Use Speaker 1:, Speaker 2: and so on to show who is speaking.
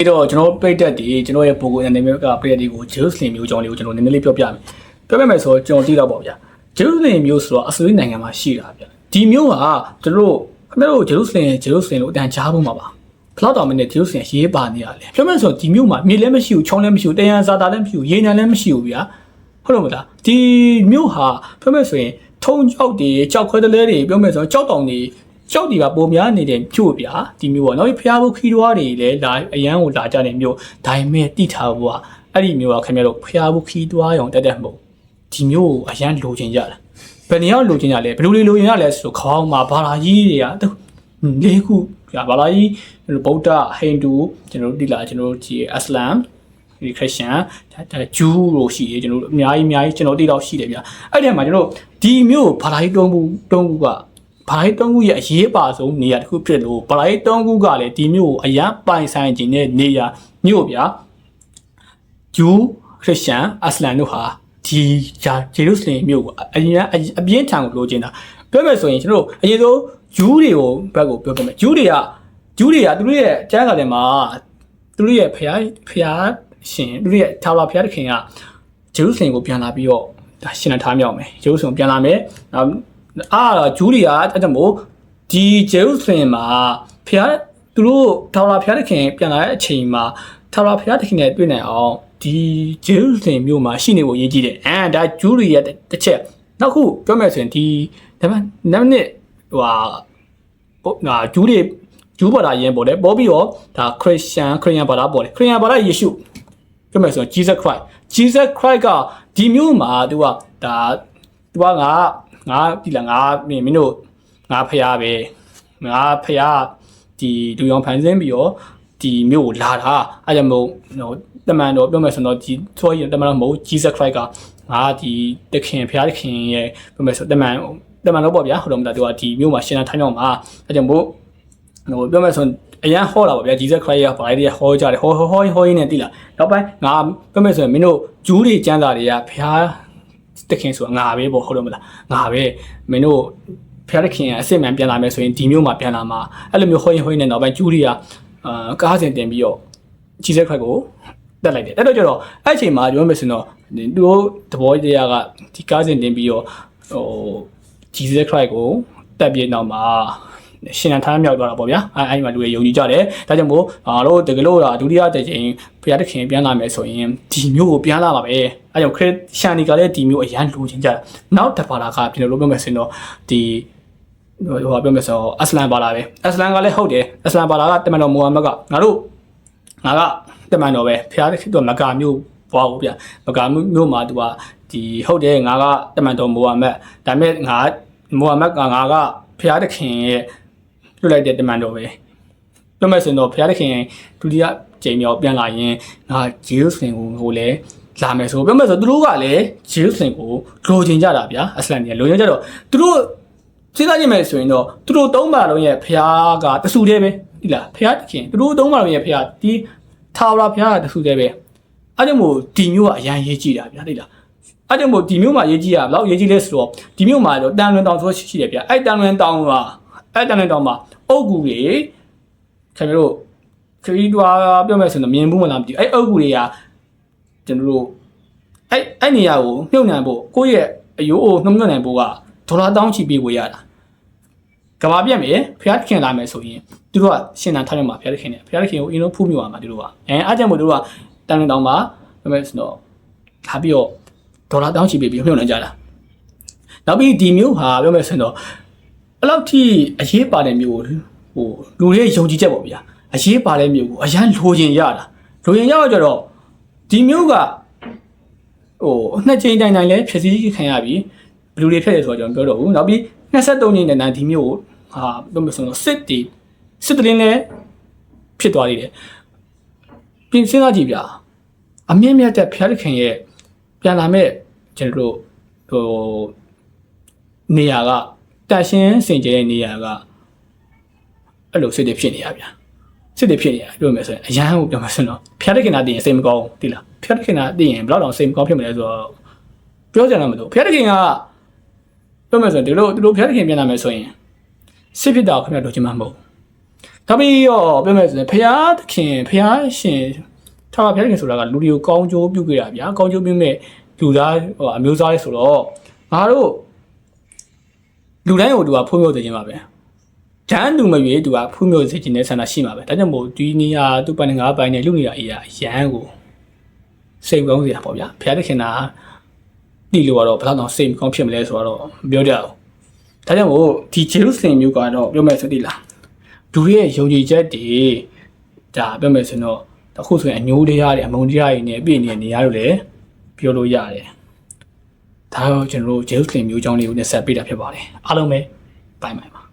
Speaker 1: တော့ကျွန်တော်ပြည့်တက်ဒီကျွန်တော်ရဲ့ပုံကိုအနေနဲ့ကပြည့်တက်ဒီကိုဂျေရုဆလင်မြို့ကြောင်းလေးကိုကျွန်တော်နည်းနည်းလေးပြောပြမယ်ပြောပြမယ်ဆိုတော့ကျွန်တော်သိတော့ပေါ့ဗျာဂျေရုဆလင်မြို့ဆိုတော့အစ္စရေးနိုင်ငံမှာရှိတာဗျာဒီမြို့ကကျွန်တော်ခင်ဗျားတို့ဂျေရုဆလင်လို့အတန်ကြားဖို့မှာပါဖလောက်တော်မင်းနဲ့ဂျေရုဆလင်ရေးပါနေရလေပြောမယ်ဆိုတော့ဒီမြို့မှာမြေလည်းမရှိဘူးချောင်းလည်းမရှိဘူးတယံဇာတာလည်းမရှိဘူးရေနံလည်းမရှိဘူးဗျာဟုတ်လို့မလားဒီမြို့ဟာပြောမယ်ဆိုရင်ထုံကြောက်တွေကြောက်ခွဲတလဲတွေပြောမယ်ဆိုတော့ကြောက်တောင်တွေကြောက်တီကပုံများနေတဲ့မြို့ဗျာဒီမြို့ပေါ့နော်ဖျားဖို့ခီးတွားတွေလည်းလာအရန်ကိုလာကြတဲ့မြို့ဒါပေမဲ့တိထားဖို့ကအဲ့ဒီမြို့ကခင်ဗျားတို့ဖျားဖို့ခီးတွားရောင်တက်မဟုတ်ဒီမြို့ကိုအရန်လိုချင်ကြတာဘယ်နေရာလိုချင်ကြလဲဘယ်လိုလိုချင်ရလဲဆိုတော့ခေါင်းမှာဘာသာကြီးတွေက၄ခုဗျာဘာသာကြီးဗုဒ္ဓဟိန္ဒူကျွန်တော်တို့ဒီလာကျွန်တော်တို့ဒီအစ္စလမ်ဒီခရစ်ယာန်ဂျူးလို့ရှိတယ်ကျွန်တော်တို့အများကြီးကျွန်တော်တိတော့ရှိတယ်ဗျာအဲ့ဒီမှာကျွန်တော်ဒီမြို့ဘာသာကြီးတုံးခုကဘာသာတုံးခုရဲ့အရေးပါဆုံးနေရာတစ်ခုဖြစ်လို့ဘာသာတုံးခုကလည်းဒီမြို့ကိုအရန်ပိုင်ဆိုင်ခြင်းနဲ့နေရာမြို့ဗျာဂျူးခရစ်ယာန်အစ္စလမ်တို့ဟာဒီဂျေရုဆလင်မြို့ကိုအရင်အပြင်းထန်ကိုလိုချင်တာပြောမယ်ဆိုရင်ကျွန်တော်အရင်ဆုံးဂျူးတွေကိုဘက်ကိုပြောပြမယ်ဂျူးတွေကသူတို့ရဲ့ကျမ်းစာထဲမှာသူတို့ရဲ့ဖျားရှင်သူတို့ရဲ့ထာဝရဘုရားသခင်ကဂျေရုဆလင်ကိုပြန်လာပြီးတော့ဒါရှင်နာထားမြောက်မယ်ဂျေရုဆလင်ကိုပြန်လာမယ်နောက်ဂျူးတွေကအဲ့ဒါမို့ဒီဂျေရုဆလင်မှာဖျားသူတို့ထာဝရဘုရားသခင်ပြန်လာတဲ့အချိန်မှာထာဝရဘုရားသခင်နဲ့တွေ့နိုင်အောင်ဒီဂျေရုဆလင်မြို့မှာရှိနေဖို့ရည်ကြီးတယ်ဒါဂျူးတွေရဲ့တစ်ချက်နောက်ခုပြောမယ်ဆိုရင်ဒီဒါမှနောက်နှစ်ဂျူးဘာသာရင်ပေါ်တယ်ပေါ်ပြီးတော့ဒါခရစ်ယာန်ဘာသာပေါ်တယ်ခရစ်ယာန်ဘာသာယေရှုပြောမယ်ဆိုရင် Jesus Christ ကဒီမျိုးမှာသူကငါဒီလားငါမင်းတို့ငါဖျားပဲငါဖျားဒီလူရောင်ဖန်ဆင်းပြီးတော့ဒီမျိုးကိုလာတာအဲ့ကြောင့်မို့တမန်တော်ပြောမယ်ဆိုတော့ဒီဆိုရင်တမန်တော်မဟုတ် Jesus Christ ကငါဒီတခင်ဖျားတခင်ရဲ့ပြောမယ်ဆိုတမန်တော့ပေါ့ဗျာဟုတ်တော့မလားသူကဒီမျိုးမှာရှင်းတာထိုင်းတော့မှာအဲ့ကြောင့်မို့ပြောမယ်ဆိုအရန်ဟောတာပေါ့ဗျာ Jesus Christ ကဘာလဲဟောကြတယ်ဟောရင်းနဲ့တိလားနောက်ပိုင်းငါပြောမယ်ဆိုရင်မင်းတို့ဂျူးတွေကျမ်းစာတွေကဖျားတခင်ဆိုတာငါပဲပေါ့ဟုတ်တော့မလားငါပဲမင်းတို့ဖျားတခင်ကအစ်စ်မှန်ပြန်လာမယ်ဆိုရင်ဒီမျိုးမှာပြန်လာမှာအဲ့လိုမျိုးဟောရင်းနဲ့နောက်ပိုင်းဂျူးတွေကကားစင်တင်ပြီးတော့ Jesus Christ ကိုတက်လိုက်တယ်အဲ့တော့ကျတော့အဲ့အချိန်မှာပြောမယ်ဆိုတော့သူတို့သဘောတရားကဒီကားစင်တင်ပြီးတော့Jesus Christ ကိုတက်ပြည့်နောက်မှာရှင်နထားမြောက်သွားတာပေါ့ဗျာအဲ့မှာလူတွေယုံကြည်ကြတယ်ဒါကြောင့်မို့တို့တကယ်လို့ဒုတိယတစ်ချိန်ဘုရားသခင်ပြန်လာမယ်ဆိုရင်ဒီမျိုးကိုပြန်လာပါပဲအဲ့ကြောင့်ခရစ်ယာန်တွေကလည်းဒီမျိုးအရန်လိုချင်ကြတယ်နောက်တစ်ပါလာကကျွန်တော်တို့ပြောမယ်ဆိုရင်တော့ဒီပြောမယ်ဆိုတော့အစ္စလမ်ဘာသာပဲအစ္စလမ်ကလည်းဟုတ်တယ်အစ္စလမ်ဘာသာကတမန်တော်မူဟမ္မဒ်ကငါကတမန်တော်ပဲဘုရားသခင်တို့မကာမျိုးပွားဖို့ဗျာမကာမျိုးမှာသူကဒီဟုတ်တယ်ငါကတမန်တော်မူဟမ္မဒ်ဒါပေမဲ့မူဟမ္မဒ်ကငါကဘုရားသခင်ရဲ့လွတ်လိုက်တဲ့တမန်တော်ပဲပြောမယ်ဆိုရင်တော့ဘုရားသခင်ဒုတိယကြိမ်မြောက်ပြန်လာရင်ငါဂျေရုဆလင်ကိုလည်းလာမယ်ဆိုပြောမယ်ဆိုသူတို့ကလည်းဂျေရုဆလင်ကိုလိုချင်ကြတာဗျာအစ္စလမ်တွေလိုချင်ကြတော့သူတို့စဉ်းစားကြည့်မယ်ဆိုရင်တော့သူတို့သုံးပါလုံးရဲ့ဘုရားကတဆူတည်းပဲဒီလားဘုရားသခင်သူတို့သုံးပါလုံးရဲ့ဘုရားဒီထာဝရဘုရားကတဆူတည်းပဲအဲ့ဒါမို့ဒီမျိုးကအရန်ရေးကြည့်တာဗျာသိလားအဲ့ဒါမို့ဒီမျိုးမှာရေးကြည့်ရဘယ်လောက်ရေးကြည့်လဲဆိုတော့ဒီမျိုးမှာတော့တန်လွင်တောင်ဆိုရှိတယ်ဗျာအဲ့တန်လွင်တောင်မှာအုတ်ကူတွေခင်ဗျားတို့ခရီးတွားပြောမယ်ဆိုတော့မြင်ဘူးမလားမသိဘူးအဲ့အုတ်ကူတွေကကျွန်တော်တို့အဲ့နေရာကိုမြုပ်နှံဖို့ကိုယ့်ရဲ့အယိုးအိုနှုတ်မြုပ်နှံဖို့ကဒေါ်လာတောင်းချီပေးဝေရတာကဘာပြက်မယ်ဖျားခင်လာမယ်ဆိုရင်သူတို့ကရှင်းတန်းထားရမှာဖျားခင်နဲ့ဖျားခင်ကိုအင်းလုံးဖူးမြူရမှာသူတို့ကအားကြောင့်မို့သူတို့ကတန်လွင်တောင်မှာပြောမယ်ဆိုတော့လာပြီးတော့ဒေါ်လာတောင်းချီပေးပြီးမြုပ်နှံကြတာနောက်ပြီးဒီမျိုးဟာပြောမယ်ဆိုတော့အဲ့လောက်ထိအရေးပါတဲ့မျိုးကိုလူတွေယုံကြည်ချက်ပေါ့ဗျာအရေးပါတဲ့မျိုးကိုအရန်လိုချင်ရတာလိုချင်ရတော့ကျတော့ဒီမျိုးကနှစ်ချိန်တိုင်လဲဖြည့်ဆည်းခံရပြီဘလူတွေဖြစ်တယ်ဆိုတော့ကျွန်တော်ပြောတော့ဘူးနောက်ပြီး23နှစ်နဲ့ဒီမျိုးကိုပြောမလို့ဆိုတော့စစ်တလင်းလဲဖြစ်သွားသေးတယ်ပြင်စဉ်းစားကြည့်ဗျာအမြင့်မြတ်တဲ့ဖျားသခင်ရဲ့ပြန်လာမဲ့ကျွန်တော်တို့နေရာကတရှင်းစင်ကြဲတဲ့နေရာကအဲ့လိုစစ်တွေဖြစ်နေရဗျာစစ်တွေဖြစ်နေရပြောမယ်ဆိုရင်အရန်ကိုပြောမယ်ဆိုတော့ဖျားတခင်နာတည်ရင်စိတ်မကောင်းဘူးတိလားဖျားတခင်နာတည်ရင်ဘယ်တော့တောင်စိတ်မကောင်းဖြစ်မလဲဆိုတော့ပြောကြတယ်မလို့ဖျားတခင်ကပြောမယ်ဆိုရင်ဒီလိုဖျားတခင်ပြန်လာမယ်ဆိုရင်စစ်ဖြစ်တာခင်ဗျာတို့ချင်မှာမဟုတ် ဒါပြီးတော့ပြောမယ်ဆိုရင်ဖျားသခင်ဖျားရှင်ထားဖျားသခင်ဆိုတာကလူတွေကိုကောင်းကျိုးပြုခဲ့တာဗျာကောင်းကျိုးပြုမဲ့လူသားအမျိုးသားလေးဆိုတော့ငါတို့လူတိုင်းကိုသူကဖုံးမြုပ်နေခြင်းပါပဲဂျန်လူမရွေးသူကဖုံးမြုပ်စေခြင်းနဲ့ဆန္ဒရှိမှာပဲဒါကြောင့်မို့ဒီနေရာသူ့ပန်ငါးပိုင်းနဲ့လူနေတာအေးရရန်ကိုစိတ်ကောင်းစရာပေါ့ဗျာဖျားသခင်ကဒီလိုကတော့ဘယ်တော့စိတ်မကောင်းဖြစ်မလဲဆိုတော့မပြောကြဘူးဒါကြောင့်မို့ဒီဂျေရုဆလင်မြို့ကတော့ပြောမယ်ဆိုတိလားလူတွေရဲ့ယုံကြည်ချက်တွေဒါပြောမယ်ဆိုတော့အခုဆိုရင်အညိုးတရားတွေအမုန်းတရားတွေနဲ့ပြည့်နေတဲ့နေရာတို့လည်းပြောလို့ရတယ်ဒါတော့ကျွန်တော်တို့ဂျေရုဆလင်မြို့ကျောင်းလေးကိုနဲ့ဆက်ပေးတာဖြစ်ပါတယ်အားလုံးပဲဘိုင်ပါ